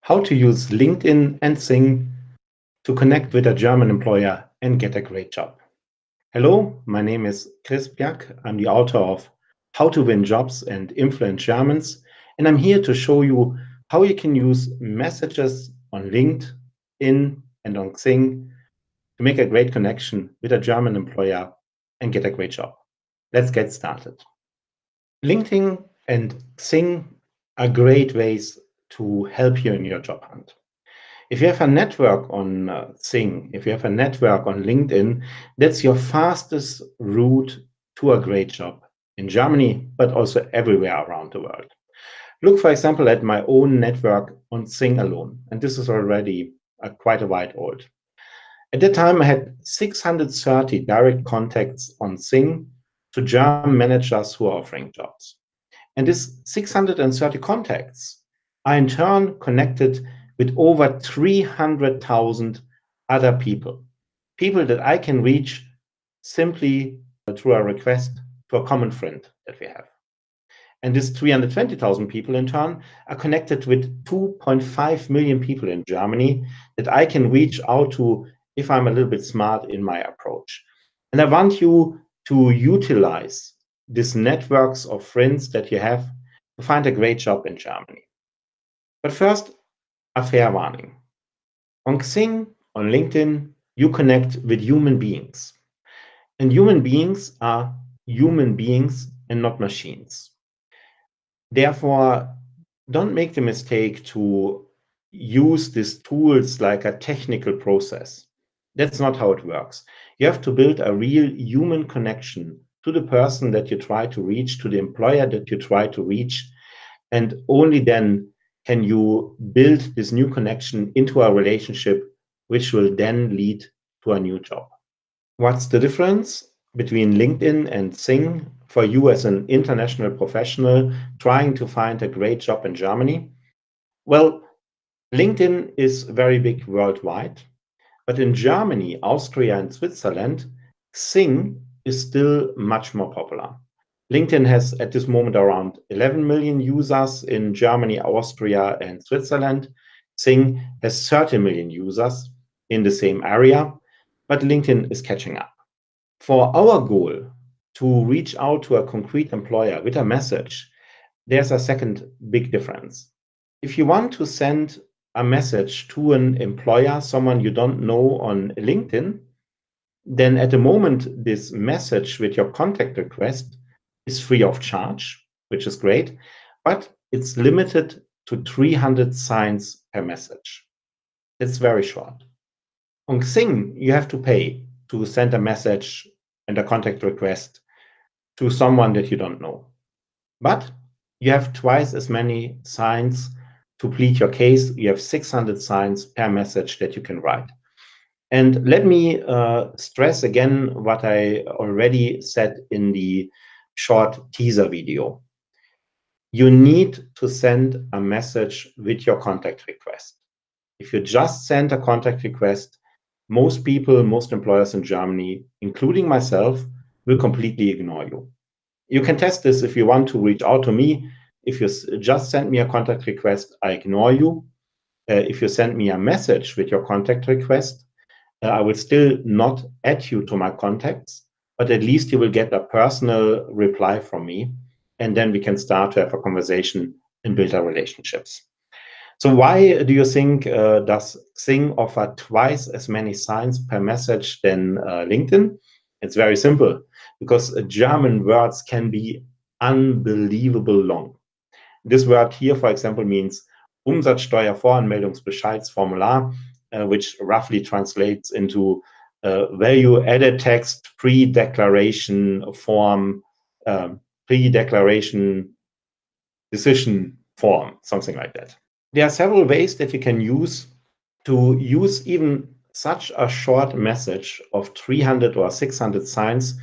How to use LinkedIn and Xing to connect with a German employer and get a great job. Hello, my name is Pyak. I'm the author of How to Win Jobs and Influence Germans, and I'm here to show you how you can use messages on LinkedIn and on Xing to make a great connection with a German employer and get a great job. Let's get started. LinkedIn and Xing are great ways to help you in your job hunt. If you have a network on Xing, if you have a network on LinkedIn, that's your fastest route to a great job in Germany, but also everywhere around the world. Look, for example, at my own network on Xing alone, and this is already quite a while old. At that time, I had 630 direct contacts on Xing to German managers who are offering jobs. And these 630 contacts are in turn connected with over 300,000 other people that I can reach simply through a request to a common friend that we have. And these 320,000 people in turn are connected with 2.5 million people in Germany that I can reach out to if I'm a little bit smart in my approach. And I want you to utilize these networks of friends that you have to find a great job in Germany. But first, a fair warning. On Xing, on LinkedIn, you connect with human beings. And human beings are human beings and not machines. Therefore, don't make the mistake to use these tools like a technical process. That's not how it works. You have to build a real human connection to the person that you try to reach, to the employer that you try to reach, and only then can you build this new connection into a relationship, which will then lead to a new job. What's the difference between LinkedIn and Xing for you as an international professional trying to find a great job in Germany? Well, LinkedIn is very big worldwide, but in Germany, Austria, and Switzerland, Xing is still much more popular. LinkedIn has at this moment around 11 million users in Germany, Austria, and Switzerland. Xing has 30 million users in the same area, but LinkedIn is catching up. For our goal to reach out to a concrete employer with a message, there's a second big difference. If you want to send a message to an employer, someone you don't know on LinkedIn, then at the moment, this message with your contact request is free of charge, which is great, but it's limited to 300 signs per message. It's very short. On Xing, you have to pay to send a message and a contact request to someone that you don't know. But you have twice as many signs to plead your case. You have 600 signs per message that you can write. And let me stress again what I already said in the short teaser video. You need to send a message with your contact request. If you just send a contact request, most people, most employers in Germany, including myself, will completely ignore you. You can test this if you want to reach out to me. If you just send me a contact request, I ignore you. If you send me a message with your contact request, I will still not add you to my contacts, but at least you will get a personal reply from me. And then we can start to have a conversation and build our relationships. So why do you think does Xing offer twice as many signs per message than LinkedIn? It's very simple, because German words can be unbelievable long. This word here, for example, means Umsatzsteuervoranmeldungsbescheidsformular, which roughly translates into value-added text pre-declaration form, pre-declaration decision form, something like that. There are several ways that you can use to use even such a short message of 300 or 600 signs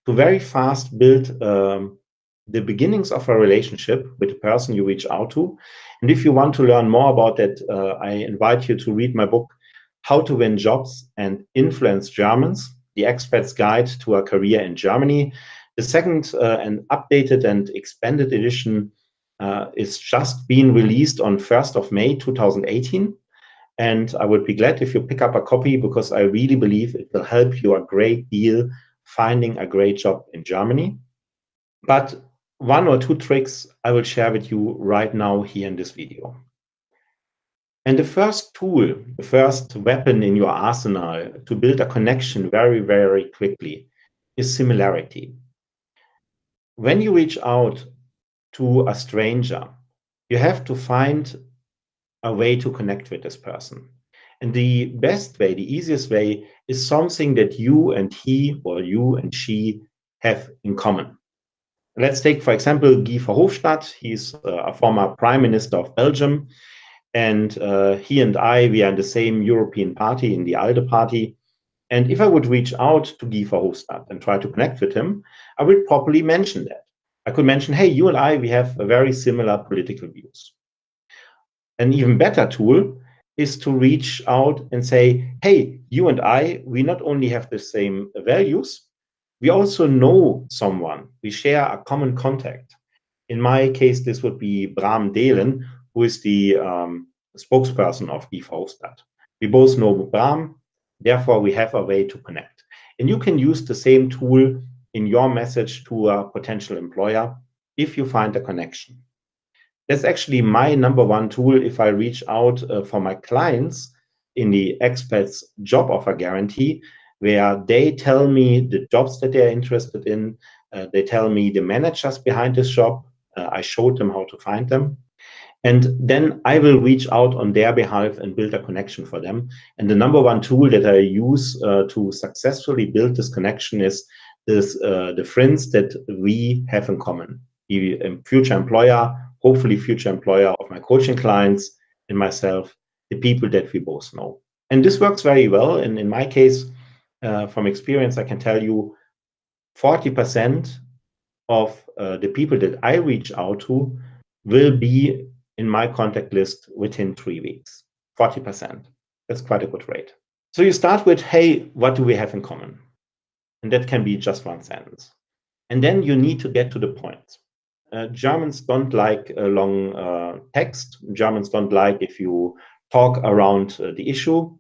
to very fast build the beginnings of a relationship with the person you reach out to. And if you want to learn more about that, I invite you to read my book, How to Win Jobs and Influence Germans, The Expert's Guide to a Career in Germany. The second and updated and expanded edition It's just been released on 1st of May 2018. And I would be glad if you pick up a copy, because I really believe it will help you a great deal finding a great job in Germany. But one or two tricks I will share with you right now here in this video. And the first tool, the first weapon in your arsenal to build a connection very, very quickly is similarity. When you reach out to a stranger, you have to find a way to connect with this person. And the best way, the easiest way, is something that you and he or you and she have in common. Let's take, for example, Guy Verhofstadt. He's a former prime minister of Belgium. And he and I, we are in the same European party, in the ALDE party. And if I would reach out to Guy Verhofstadt and try to connect with him, I would probably mention that. I could mention, hey, you and I, we have a very similar political views. An even better tool is to reach out and say, hey, you and I, we not only have the same values, we also know someone. We share a common contact. In my case, this would be Bram Dehlen, who is the spokesperson of Guy Verhofstadt. We both know Bram, therefore we have a way to connect. And you can use the same tool in your message to a potential employer if you find a connection. That's actually my number one tool if I reach out for my clients in the expats job offer guarantee, where they tell me the jobs that they're interested in. They tell me the managers behind this job. I showed them how to find them. And then I will reach out on their behalf and build a connection for them. And the number one tool that I use to successfully build this connection is the friends that we have in common. The future employer, hopefully future employer of my coaching clients, and myself, the people that we both know. And this works very well. And in my case, from experience, I can tell you 40% of the people that I reach out to will be in my contact list within 3 weeks. 40%. That's quite a good rate. So you start with, hey, what do we have in common? And that can be just one sentence. And then you need to get to the point. Germans don't like a long text. Germans don't like if you talk around the issue.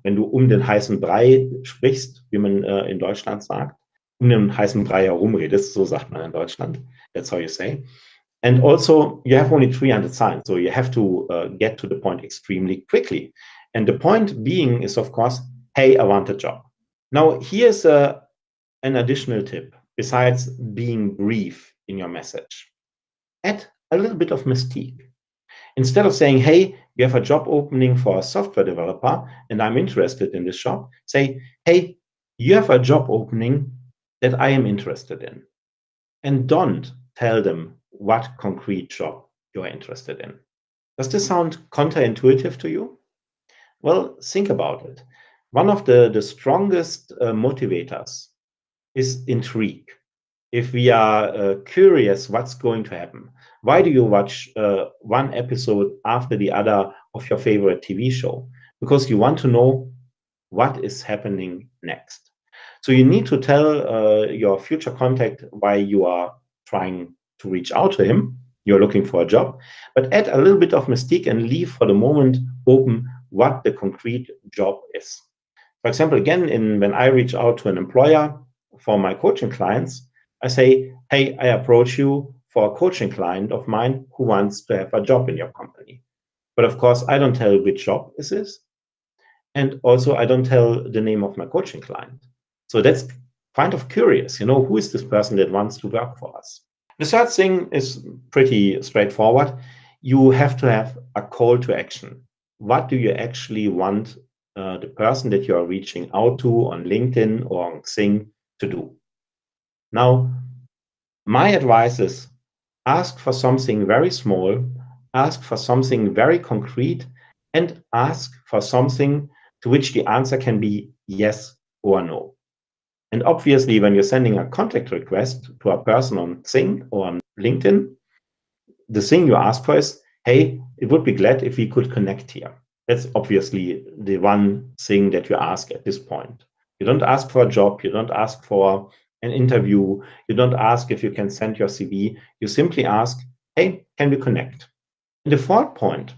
Wenn du den heißen Brei sprichst, wie man in Deutschland sagt, den heißen Brei herumredest, so sagt man in Deutschland. That's how you say. And also, you have only 300 signs, so you have to get to the point extremely quickly. And the point being is, of course, hey, I want a job. Now, here's an additional tip, besides being brief in your message. Add a little bit of mystique. Instead of saying, hey, you have a job opening for a software developer, and I'm interested in this job, say, hey, you have a job opening that I am interested in. And don't tell them what concrete job you're interested in. Does this sound counterintuitive to you? Well, think about it. One of the strongest motivators is intrigue. If we are curious what's going to happen, why do you watch one episode after the other of your favorite TV show? Because you want to know what is happening next. So you need to tell your future contact why you are trying to reach out to him. You're looking for a job, but add a little bit of mystique and leave for the moment open what the concrete job is. For example, again, when I reach out to an employer for my coaching clients, I say, hey, I approach you for a coaching client of mine who wants to have a job in your company. But of course, I don't tell which job this is. And also, I don't tell the name of my coaching client. So that's kind of curious, who is this person that wants to work for us? The third thing is pretty straightforward. You have to have a call to action. What do you actually want the person that you are reaching out to on LinkedIn or on Xing to do? Now, my advice is ask for something very small, ask for something very concrete, and ask for something to which the answer can be yes or no. And obviously, when you're sending a contact request to a person on Xing or on LinkedIn, the thing you ask for is, hey, it would be glad if we could connect here. That's obviously the one thing that you ask at this point. You don't ask for a job. You don't ask for an interview. You don't ask if you can send your CV. You simply ask, Hey, can we connect? And the fourth point,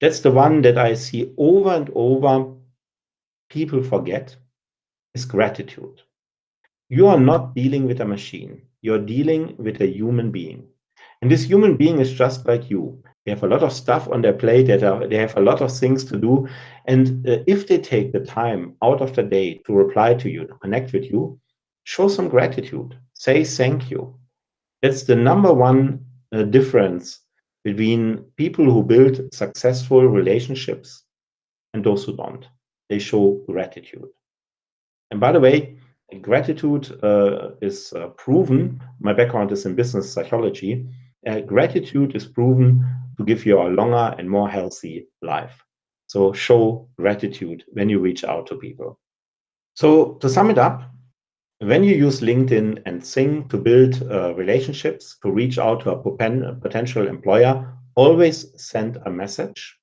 that's the one that I see over and over people forget, is gratitude. You are not dealing with a machine. You're dealing with a human being. And this human being is just like you. They have a lot of stuff on their plate, they have a lot of things to do. And if they take the time out of the day to reply to you, to connect with you, show some gratitude. Say thank you. That's the number one difference between people who build successful relationships and those who don't. They show gratitude. And by the way, gratitude is proven. My background is in business psychology. Gratitude is proven to give you a longer and more healthy life. So show gratitude when you reach out to people. So to sum it up, when you use LinkedIn and Xing to build relationships, to reach out to a potential employer, always send a message.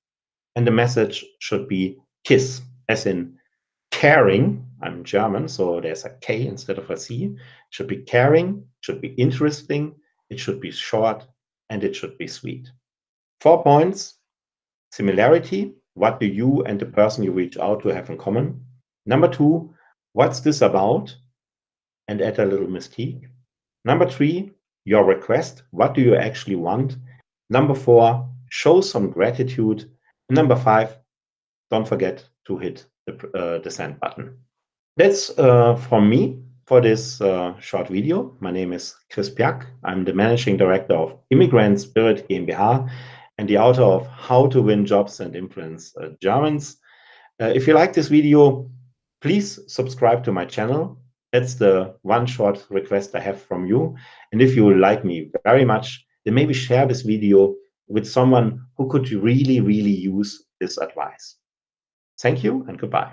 And the message should be KISS, as in caring. I'm German, so there's a K instead of a C. It should be caring, it should be interesting, it should be short, and it should be sweet. 4 points. Similarity. What do you and the person you reach out to have in common? Number 2, what's this about? And add a little mystique. Number 3, your request. What do you actually want? Number 4, show some gratitude. And number 5, don't forget to hit the send button. That's from me for this short video. My name is Chris Pyak. I'm the Managing Director of Immigrant Spirit GmbH and the author of How to Win Jobs and Influence Germans. If you like this video, please subscribe to my channel. That's the one short request I have from you. And if you like me very much, then maybe share this video with someone who could really, really use this advice. Thank you and goodbye.